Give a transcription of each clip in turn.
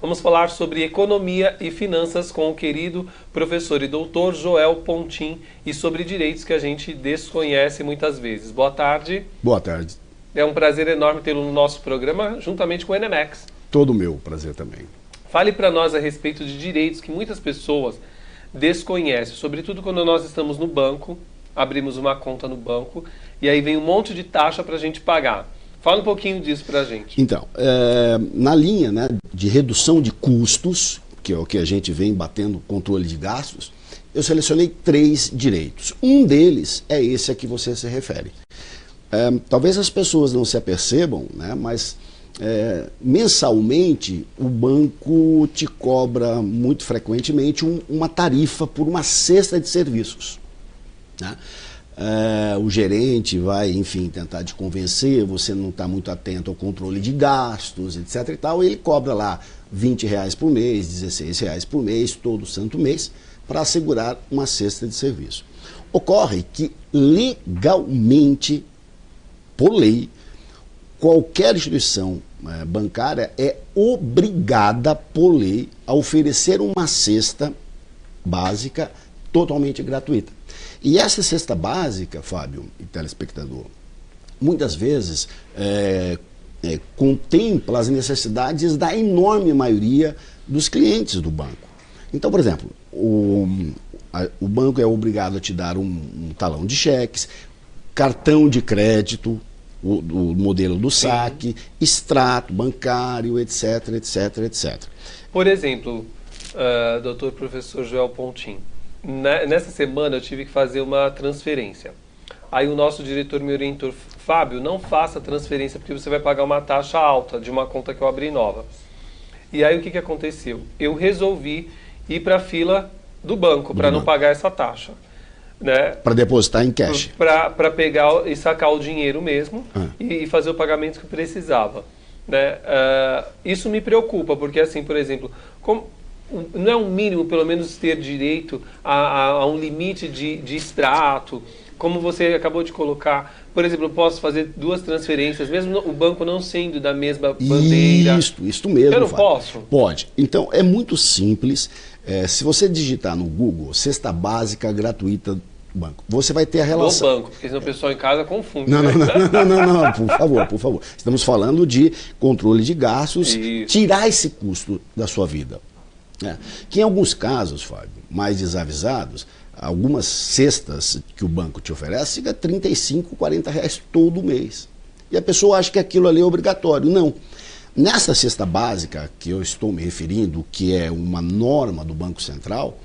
Vamos falar sobre economia e finanças com o querido professor e doutor Joel Pontin e sobre direitos que a gente desconhece muitas vezes. Boa tarde. Boa tarde. É um prazer enorme tê-lo no nosso programa, juntamente com o NMAX. Todo meu prazer também. Fale para nós a respeito de direitos que muitas pessoas desconhecem, sobretudo quando nós estamos no banco, abrimos uma conta no banco e aí vem um monte de taxa para a gente pagar. Fala um pouquinho disso para a gente. Então, na linha, né, de redução de custos, que é o que a gente vem batendo, controle de gastos, eu selecionei 3 direitos. Um deles é esse a que você se refere. Talvez as pessoas não se apercebam, né, mas mensalmente o banco te cobra muito frequentemente uma tarifa por uma cesta de serviços, né? O gerente vai, enfim, tentar te convencer, você não está muito atento ao controle de gastos, etc. e tal, e ele cobra lá R$20 por mês, R$16 por mês, todo santo mês, para assegurar uma cesta de serviço. Ocorre que legalmente, por lei, qualquer instituição bancária é obrigada, por lei, a oferecer uma cesta básica totalmente gratuita. E essa cesta básica, Fábio e telespectador, muitas vezes contempla as necessidades da enorme maioria dos clientes do banco. Então, por exemplo, o banco é obrigado a te dar um talão de cheques, cartão de crédito, o modelo do saque, extrato bancário, etc, etc, etc. Por exemplo, doutor professor Joel Pontin, nessa semana eu tive que fazer uma transferência. Aí o nosso diretor me orientou: Fábio, não faça transferência porque você vai pagar uma taxa alta de uma conta que eu abri nova. E aí o que aconteceu? Eu resolvi ir para a fila do banco para não pagar essa taxa. Né? Para depositar em cash. Para pegar e sacar o dinheiro mesmo e fazer o pagamento que precisava. Né? Isso me preocupa, porque assim, por exemplo, não é um mínimo, pelo menos, ter direito a um limite de extrato, como você acabou de colocar. Por exemplo, eu posso fazer 2 transferências, mesmo o banco não sendo da mesma bandeira. Isso mesmo. Eu não posso? Pode. Então, é muito simples. Se você digitar no Google, cesta básica gratuita do banco, você vai ter a relação... Do banco, porque senão o pessoal em casa confunde. Não, por favor. Estamos falando de controle de gastos, tirar esse custo da sua vida. Que em alguns casos, Fábio, mais desavisados, algumas cestas que o banco te oferece fica R$35, R$40 todo mês. E a pessoa acha que aquilo ali é obrigatório. Não. Nessa cesta básica que eu estou me referindo, que é uma norma do Banco Central,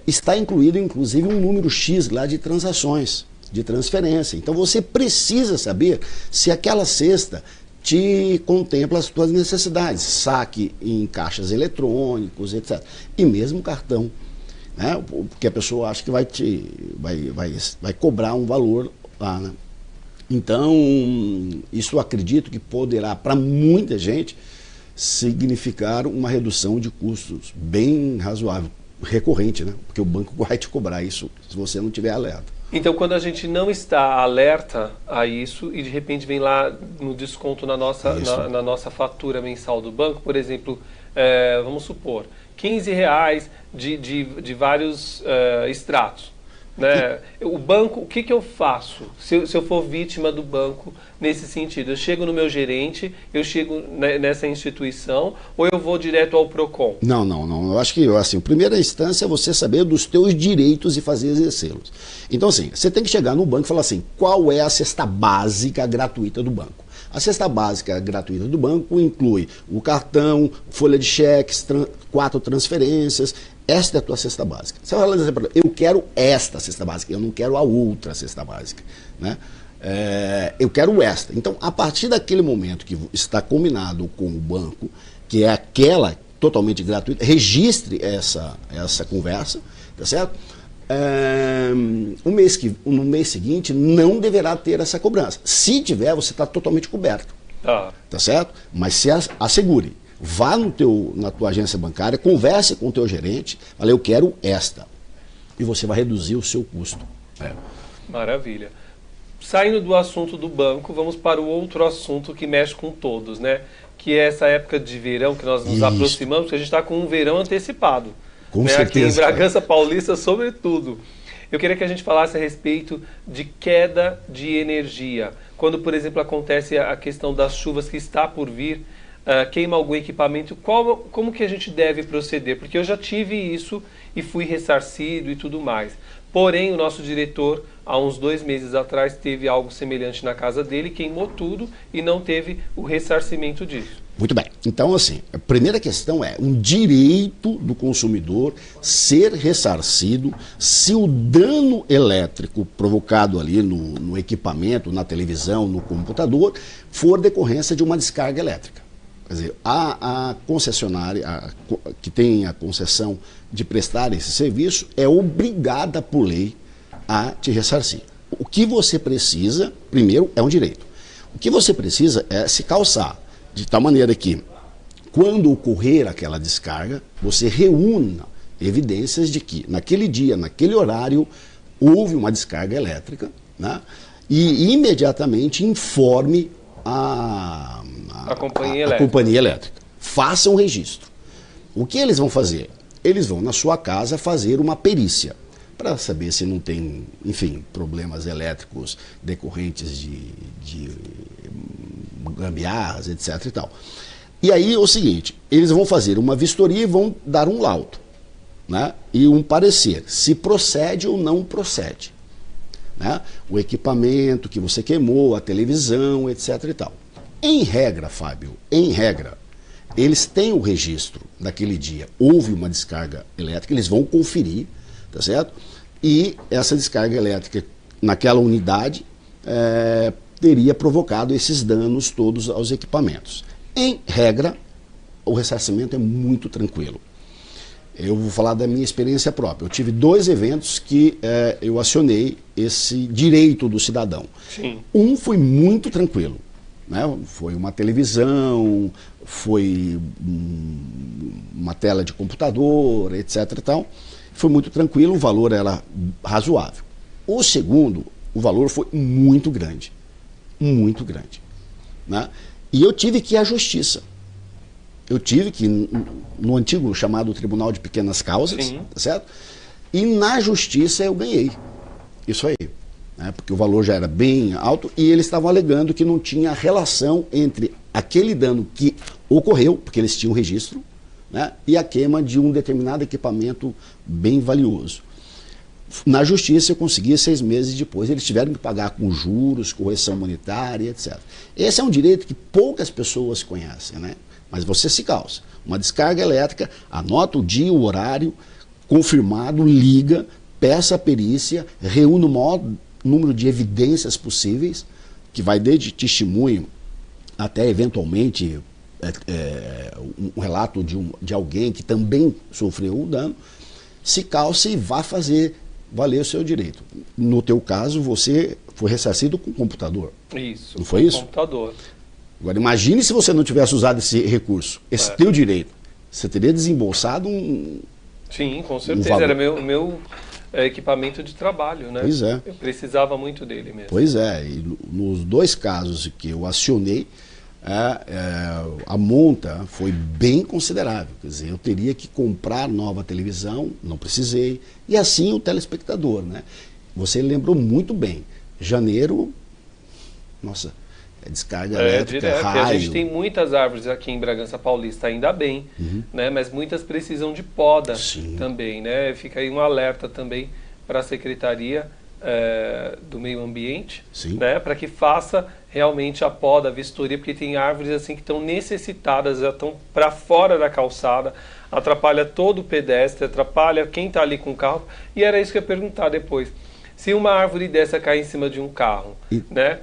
está incluído inclusive um número X lá de transações, de transferência. Então você precisa saber se aquela cesta te contempla as suas necessidades, saque em caixas eletrônicos, etc. E mesmo cartão, né? Porque a pessoa acha que vai cobrar um valor lá, né? Então, isso eu acredito que poderá, para muita gente, significar uma redução de custos bem razoável, recorrente, né? Porque o banco vai te cobrar isso se você não tiver alerta. Então, quando a gente não está alerta a isso e de repente vem lá no desconto na nossa fatura mensal do banco, por exemplo, vamos supor, R$15 de vários extratos. Né? O banco, o que eu faço se eu for vítima do banco nesse sentido? Eu chego no meu gerente, eu chego nessa instituição ou eu vou direto ao PROCON? Não. Eu acho que, assim, a primeira instância é você saber dos teus direitos e fazer exercê-los. Então, assim, você tem que chegar no banco e falar assim: qual é a cesta básica gratuita do banco? A cesta básica gratuita do banco inclui o cartão, folha de cheques, 4 transferências. Esta é a tua cesta básica. Você vai dizer para mim: eu quero esta cesta básica, eu não quero a outra cesta básica, né? Eu quero esta. Então, a partir daquele momento que está combinado com o banco, que é aquela totalmente gratuita, registre essa conversa, tá certo? No mês seguinte não deverá ter essa cobrança. Se tiver, você está totalmente coberto, tá certo? Mas se assegure. Vá na tua agência bancária, converse com o teu gerente, fala: eu quero esta. E você vai reduzir o seu custo. Maravilha. Saindo do assunto do banco, vamos para o outro assunto que mexe com todos, né? que é essa época de verão que nós nos aproximamos, porque a gente está com um verão antecipado. Com né? certeza. Aqui em Bragança Paulista, sobretudo. Eu queria que a gente falasse a respeito de queda de energia. Quando, por exemplo, acontece a questão das chuvas que está por vir, queima algum equipamento, como que a gente deve proceder? Porque eu já tive isso e fui ressarcido e tudo mais. Porém, o nosso diretor, há uns 2 meses atrás, teve algo semelhante na casa dele, queimou tudo e não teve o ressarcimento disso. Muito bem. Então, assim, a primeira questão é um direito do consumidor ser ressarcido se o dano elétrico provocado ali no equipamento, na televisão, no computador, for decorrência de uma descarga elétrica. Quer dizer, a concessionária que tem a concessão de prestar esse serviço é obrigada por lei a te ressarcir. O que você precisa, primeiro, é um direito. O que você precisa é se calçar de tal maneira que, quando ocorrer aquela descarga, você reúna evidências de que, naquele dia, naquele horário, houve uma descarga elétrica, né? E imediatamente informe a companhia elétrica. Faça um registro. O que eles vão fazer? Eles vão na sua casa fazer uma perícia para saber se não tem, enfim, problemas elétricos decorrentes de gambiarras, etc. e tal. E aí é o seguinte, eles vão fazer uma vistoria e vão dar um laudo, né? E um parecer, se procede ou não procede, né? O equipamento que você queimou, a televisão, etc. e tal. Em regra, Fábio, em regra, eles têm o registro daquele dia, houve uma descarga elétrica, eles vão conferir, tá certo? E essa descarga elétrica naquela unidade teria provocado esses danos todos aos equipamentos. Em regra, o ressarcimento é muito tranquilo. Eu vou falar da minha experiência própria. Eu tive 2 eventos que eu acionei esse direito do cidadão. Sim. Um foi muito tranquilo, né? Foi uma televisão, foi uma tela de computador, etc. e tal. Foi muito tranquilo, o valor era razoável. O segundo, o valor foi muito grande, né? E eu tive que ir à justiça. Eu tive que ir no antigo chamado Tribunal de Pequenas Causas, tá certo? E na justiça eu ganhei isso aí, né? Porque o valor já era bem alto e eles estavam alegando que não tinha relação entre aquele dano que ocorreu, porque eles tinham registro, né? E a queima de um determinado equipamento bem valioso. Na justiça eu consegui 6 meses depois, eles tiveram que pagar com juros, correção monetária, etc. Esse é um direito que poucas pessoas conhecem, né? Mas você se calça. Uma descarga elétrica, anota o dia, o horário, confirmado, liga, peça a perícia, reúne o maior número de evidências possíveis, que vai desde testemunho até eventualmente um relato de alguém que também sofreu o dano, se calce e vá fazer valer o seu direito. No teu caso, você foi ressarcido com o computador. Isso. Não foi isso? Computador. Agora, imagine se você não tivesse usado esse recurso, esse teu direito. Você teria desembolsado um... Sim, com certeza. Era meu equipamento de trabalho, né? Pois é. Eu precisava muito dele mesmo. Pois é. E nos 2 casos que eu acionei, a monta foi bem considerável. Quer dizer, eu teria que comprar nova televisão, não precisei. E assim o telespectador, né? Você lembrou muito bem. Janeiro, nossa, descarga elétrica, direto. raio. A gente tem muitas árvores aqui em Bragança Paulista, ainda bem, né? Mas muitas precisam de poda também, né? Fica aí um alerta também para a Secretaria do Meio Ambiente, né? Para que faça realmente a poda, a vistoria, porque tem árvores assim que estão necessitadas, já estão para fora da calçada, atrapalha todo o pedestre, atrapalha quem está ali com o carro. E era isso que eu ia perguntar depois. Se uma árvore dessa cair em cima de um carro, né?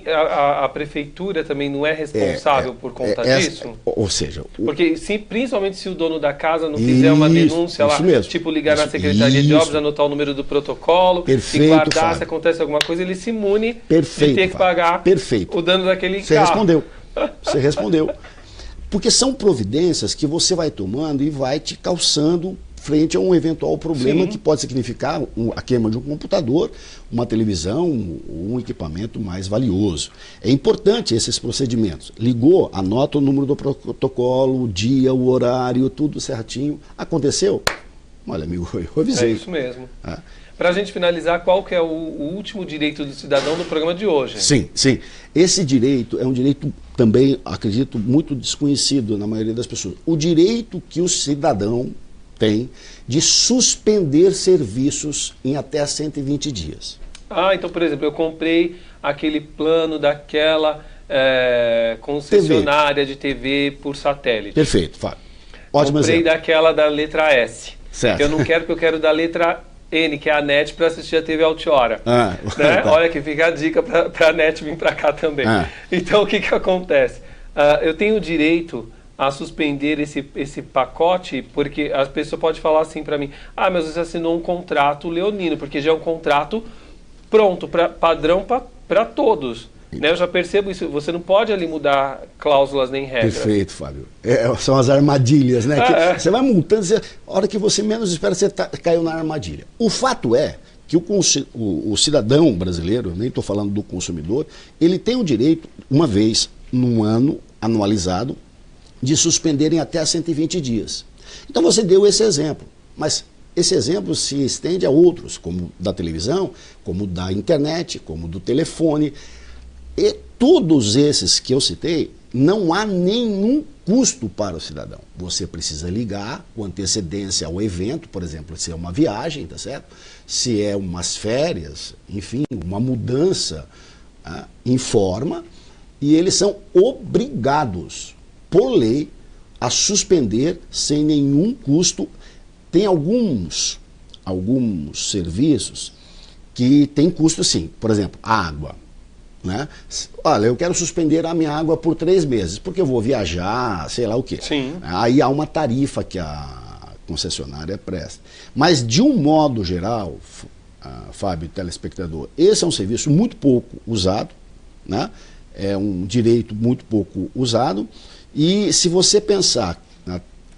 A prefeitura também não é responsável por conta disso? Ou seja... Porque principalmente se o dono da casa não fizer uma denúncia lá, mesmo. Tipo ligar na Secretaria de Obras, anotar o número do protocolo, e guardar, Fábio, se acontece alguma coisa, ele se imune de ter que pagar o dano daquele carro. Você respondeu. Porque são providências que você vai tomando e vai te calçando frente a um eventual problema Sim. que pode significar a queima de um computador, uma televisão, um equipamento mais valioso. É importante esses procedimentos. Ligou, anota o número do protocolo, o dia, o horário, tudo certinho. Aconteceu? Olha, amigo, eu avisei. É isso mesmo. Para a gente finalizar, qual que é o último direito do cidadão do programa de hoje? Sim, sim. Esse direito é um direito também, acredito, muito desconhecido na maioria das pessoas. O direito que o cidadão tem de suspender serviços em até 120 dias. Então, por exemplo, eu comprei aquele plano daquela concessionária de TV por satélite. Perfeito, Fábio. Ótimo comprei exemplo. daquela da letra S. Certo. Que eu não quero, porque eu quero da letra N, que é a NET, para assistir a TV Altiora. Né? Tá. Olha que fica a dica para a NET vir para cá também. Então, o que acontece? Eu tenho o direito a suspender esse pacote, porque a pessoa pode falar assim para mim, mas você assinou um contrato leonino, porque já é um contrato pronto, padrão para todos. Né? Eu já percebo isso, você não pode ali mudar cláusulas nem regras. Perfeito, Fábio. São as armadilhas, né? Você vai multando, a hora que você menos espera, você caiu na armadilha. O fato é que o cidadão brasileiro, nem estou falando do consumidor, ele tem o direito, uma vez num ano anualizado, de suspenderem até 120 dias. Então você deu esse exemplo, mas esse exemplo se estende a outros, como da televisão, como da internet, como do telefone. E todos esses que eu citei, não há nenhum custo para o cidadão. Você precisa ligar com antecedência ao evento, por exemplo, se é uma viagem, tá certo? Se é umas férias, enfim, uma mudança, informa, e eles são obrigados, por lei, a suspender sem nenhum custo. Tem alguns serviços que tem custo sim, por exemplo, água. Né? Olha, eu quero suspender a minha água por 3 meses, porque eu vou viajar, sei lá o quê. Sim. Aí há uma tarifa que a concessionária presta. Mas, de um modo geral, Fábio, telespectador, esse é um serviço muito pouco usado, né? É um direito muito pouco usado, e se você pensar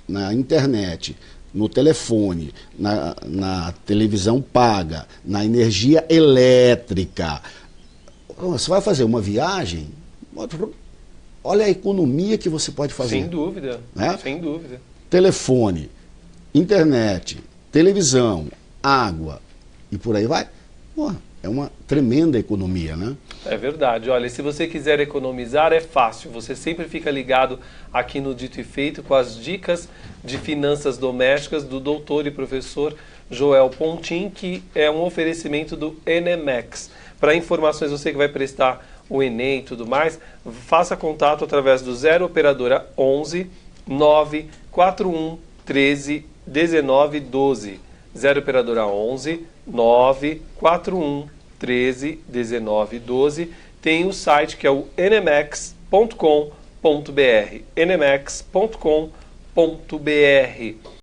na internet, no telefone, na televisão paga, na energia elétrica, você vai fazer uma viagem, olha a economia que você pode fazer. Sem dúvida, né? Sem dúvida. Telefone, internet, televisão, água e por aí vai. É uma tremenda economia, né? É verdade. Olha, se você quiser economizar, é fácil. Você sempre fica ligado aqui no Dito e Feito com as dicas de finanças domésticas do doutor e professor Joel Pontin, que é um oferecimento do Enemex. Para informações, você que vai prestar o Enem e tudo mais, faça contato através do 0 operadora 11 941 13 19 12. 0 operadora 11 941 13 19 12. Tem o site que é o enemex.com.br. enemex.com.br.